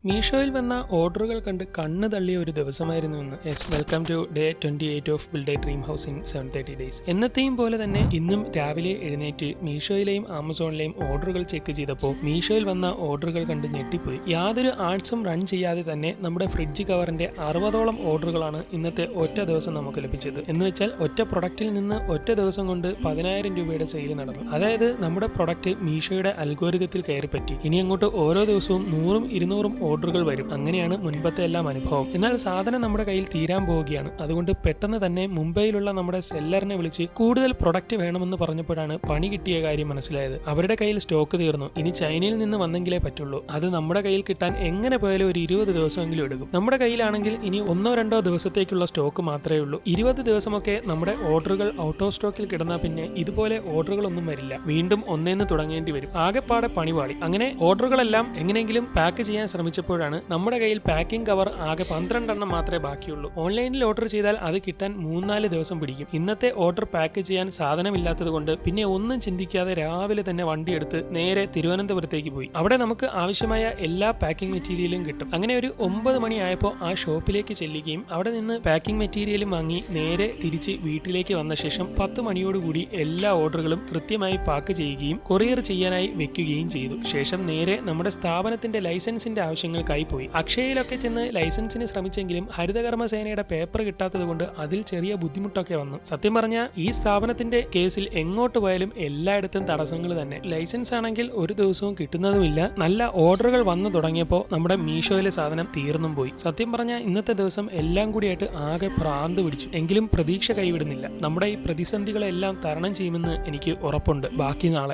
മീഷോയിൽ വന്ന ഓർഡറുകൾ കണ്ട് കണ്ണ് തള്ളിയ ഒരു ദിവസമായിരുന്നു ഇന്ന്. Welcome to day 28 of build a dream house in 730 days. എന്നത്തെയും പോലെ തന്നെ ഇന്നും രാവിലെ എഴുന്നേറ്റ് മീഷോയിലെയും ആമസോണിലെയും ഓർഡറുകൾ ചെക്ക് ചെയ്തപ്പോൾ മീഷോയിൽ വന്ന ഓർഡറുകൾ കണ്ട് ഞെട്ടിപ്പോയി. യാതൊരു ആർട്സും റൺ ചെയ്യാതെ തന്നെ നമ്മുടെ ഫ്രിഡ്ജ് കവറിന്റെ 60ഓളം ഓർഡറുകളാണ് ഇന്നത്തെ ഒറ്റ ദിവസം നമുക്ക് ലഭിച്ചത്. എന്ന് വെച്ചാൽ ഒറ്റ പ്രൊഡക്റ്റിൽ നിന്ന് ഒറ്റ ദിവസം കൊണ്ട് 10,000 രൂപയുടെ സെയിൽ നടന്നു. അതായത് നമ്മുടെ പ്രൊഡക്റ്റ് മീഷോയുടെ അൽഗോരിതത്തിൽ കയറിപ്പറ്റി. ഇനി അങ്ങോട്ട് ഓരോ ദിവസവും 100ഉം 200ഉം ഓർഡറുകൾ വരും. അങ്ങനെയാണ് മുൻപത്തെ എല്ലാം അനുഭവം. എന്നാൽ സാധനം നമ്മുടെ കയ്യിൽ തീരാൻ പോവുകയാണ്. അതുകൊണ്ട് പെട്ടെന്ന് തന്നെ മുംബൈയിലുള്ള നമ്മുടെ സെല്ലറിനെ വിളിച്ച് കൂടുതൽ പ്രൊഡക്റ്റ് വേണമെന്ന് പറഞ്ഞപ്പോഴാണ് പണി കിട്ടിയ കാര്യം മനസ്സിലായത്. അവരുടെ കയ്യിൽ സ്റ്റോക്ക് തീർന്നു. ഇനി ചൈനയിൽ നിന്ന് വന്നെങ്കിലേ പറ്റുള്ളൂ. അത് നമ്മുടെ കയ്യിൽ കിട്ടാൻ എങ്ങനെ പോയാലും ഒരു 20 ദിവസമെങ്കിലും എടുക്കും. നമ്മുടെ കയ്യിലാണെങ്കിൽ ഇനി 1-2 ദിവസത്തേക്കുള്ള സ്റ്റോക്ക് മാത്രമേ ഉള്ളൂ. 20 ദിവസമൊക്കെ നമ്മുടെ ഓർഡറുകൾ ഔട്ട് ഓഫ് സ്റ്റോക്കിൽ കിടന്നാൽ പിന്നെ ഇതുപോലെ ഓർഡറുകളൊന്നും വരില്ല. വീണ്ടും ഒന്നേന്ന് തുടങ്ങേണ്ടി വരും. ആകെപ്പാടെ പണിപാളി. അങ്ങനെ ഓർഡറുകളെല്ലാം എങ്ങനെയെങ്കിലും പാക്ക് ചെയ്യാൻ ശ്രമിച്ചപ്പോഴാണ് നമ്മുടെ കയ്യിൽ പാക്കിംഗ് കവർ ആകെ 12 എണ്ണം മാത്രമേ ബാക്കിയുള്ളൂ. ഓൺലൈനിൽ ഓർഡർ ചെയ്താൽ അത് കിട്ടാൻ 3-4 ദിവസം പിടിക്കും. ഇന്നത്തെ ഓർഡർ പാക്ക് ചെയ്യാൻ സാധനമില്ലാത്തത് കൊണ്ട് പിന്നെ ഒന്നും ചിന്തിക്കാതെ രാവിലെ തന്നെ വണ്ടിയെടുത്ത് നേരെ തിരുവനന്തപുരത്തേക്ക് പോയി. അവിടെ നമുക്ക് ആവശ്യമായ എല്ലാ പാക്കിംഗ് മെറ്റീരിയലും കിട്ടും. അങ്ങനെ ഒരു 9 മണിയായപ്പോൾ ആ ഷോപ്പിലേക്ക് ചെല്ലുകയും അവിടെ നിന്ന് പാക്കിംഗ് മെറ്റീരിയലും വാങ്ങി നേരെ തിരിച്ച് വീട്ടിലേക്ക് വന്ന ശേഷം 10 മണിയോടുകൂടി എല്ലാ ഓർഡറുകളും കൃത്യമായി പാക്ക് ചെയ്യുകയും കൊറിയർ ചെയ്യാനായി വെക്കുകയും ചെയ്തു. ശേഷം നേരെ നമ്മുടെ സ്ഥാപനത്തിന്റെ ലൈസൻസിന്റെ ആവശ്യങ്ങൾക്കായി പോയി. അക്ഷയയിലൊക്കെ ചെന്ന് ലൈസൻസിന് ശ്രമിച്ചെങ്കിലും ഹരിതകർമ്മസേനയുടെ പേപ്പർ കിട്ടാത്തത് കൊണ്ട് അതിൽ ചെറിയ ബുദ്ധിമുട്ടൊക്കെ വന്നു. സത്യം പറഞ്ഞാൽ ഈ സ്ഥാപനത്തിന്റെ കേസിൽ എങ്ങോട്ട് പോയാലും എല്ലായിടത്തും തടസ്സങ്ങൾ തന്നെ. ലൈസൻസ് ആണെങ്കിൽ ഒരു ദിവസവും കിട്ടുന്നതുമില്ല. നല്ല ഓർഡറുകൾ വന്നു തുടങ്ങിയപ്പോൾ നമ്മുടെ മീഷോയിലെ സാധനം തീർന്നും പോയി. സത്യം പറഞ്ഞാൽ ഇന്നത്തെ ദിവസം എല്ലാം കൂടിയായിട്ട് ആകെ ഭ്രാന്ത് പിടിച്ചു. എങ്കിലും പ്രതീക്ഷ കൈവിടുന്നില്ല. നമ്മുടെ ഈ പ്രതിസന്ധികളെല്ലാം തരണം ചെയ്യുമെന്ന് എനിക്ക് ഉറപ്പുണ്ട്. ബാക്കി നാളെ.